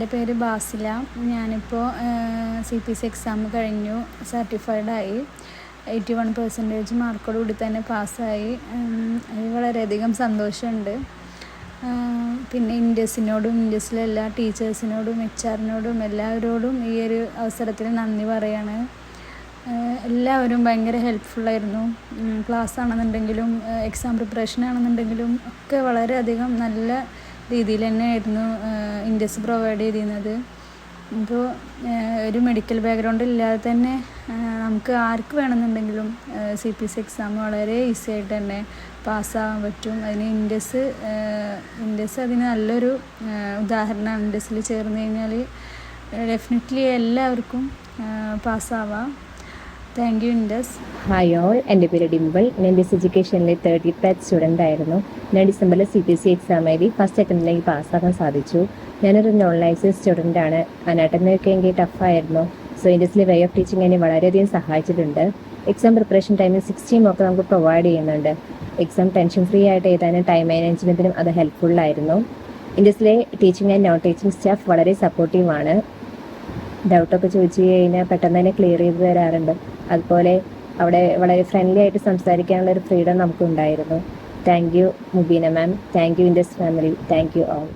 എൻ്റെ പേര് ബാസില. ഞാനിപ്പോൾ CPC എക്സാം കഴിഞ്ഞു, സർട്ടിഫൈഡായി. 81% മാർക്കോട് കൂടി തന്നെ പാസ്സായി. അത് വളരെയധികം സന്തോഷമുണ്ട്. പിന്നെ ഇൻഡസിലെ എല്ലാ ടീച്ചേഴ്സിനോടും HR-നോടും എല്ലാവരോടും ഈ ഒരു അവസരത്തിൽ നന്ദി പറയാണ്. എല്ലാവരും ഭയങ്കര ഹെൽപ്ഫുള്ളായിരുന്നു. ക്ലാസ് ആണെന്നുണ്ടെങ്കിലും എക്സാം പ്രിപ്പറേഷൻ ആണെന്നുണ്ടെങ്കിലും ഒക്കെ വളരെയധികം നല്ല രീതിയിൽ തന്നെയായിരുന്നു ഇൻഡസ് പ്രൊവൈഡ് ചെയ്തിരുന്നത്. ഇപ്പോൾ ഒരു മെഡിക്കൽ ബാക്ക്ഗ്രൗണ്ട് ഇല്ലാതെ തന്നെ നമുക്ക് ആർക്ക് വേണമെന്നുണ്ടെങ്കിലും CPC എക്സാം വളരെ ഈസി ആയിട്ട് തന്നെ പാസ്സാകാൻ പറ്റും. അതിന് ഇൻഡസ് അതിന് നല്ലൊരു ഉദാഹരണമാണ്. ഇൻഡസിൽ ചേർന്ന് കഴിഞ്ഞാൽ ഡെഫിനറ്റ്ലി എല്ലാവർക്കും പാസ്സാവാം. Thank you Indus. Hi all, എൻ്റെ പേര് ഡിംപിൾ. ഞാൻ ഇൻഡസ് എഡ്യൂക്കേഷനിലെ 30th ബാച്ച് സ്റ്റുഡൻ്റ് ആയിരുന്നു. ഞാൻ ഡിസംബറിൽ CPC എക്സാം എഴുതി ഫസ്റ്റ് അറ്റംപ്റ്റിലേക്ക് പാസ്സാക്കാൻ സാധിച്ചു. ഞാനൊരു നോൺ ലൈസൻസ് സ്റ്റുഡൻ്റ് ആണ്. അനാട്ടമിയൊക്കെ എനിക്ക് ടഫായിരുന്നു. സോ ഇൻഡസിലെ വേ ഓഫ് ടീച്ചിങ് എന്നെ വളരെയധികം സഹായിച്ചിട്ടുണ്ട്. എക്സാം പ്രിപ്പറേഷൻ ടൈമിൽ 60 മോക്ക് നമുക്ക് പ്രൊവൈഡ് ചെയ്യുന്നുണ്ട്. എക്സാം ടെൻഷൻ ഫ്രീ ആയിട്ട് എഴുതാനും ടൈം മാനേജ്മെൻറ്റിനും അത് ഹെൽപ്ഫുള്ളായിരുന്നു. ഇൻഡസിലെ teaching and non teaching staff വളരെ സപ്പോർട്ടീവാണ്. ഡൗട്ടൊക്കെ ചോദിച്ചു കഴിഞ്ഞാൽ പെട്ടെന്ന് തന്നെ ക്ലിയർ ചെയ്ത് തരാറുണ്ട്. അതുപോലെ അവിടെ വളരെ ഫ്രണ്ട്ലി ആയിട്ട് സംസാരിക്കാനുള്ള ഒരു ഫ്രീഡം നമുക്കുണ്ടായിരുന്നു. Thank you Mubeena ma'am, thank you Indus family, thank you all.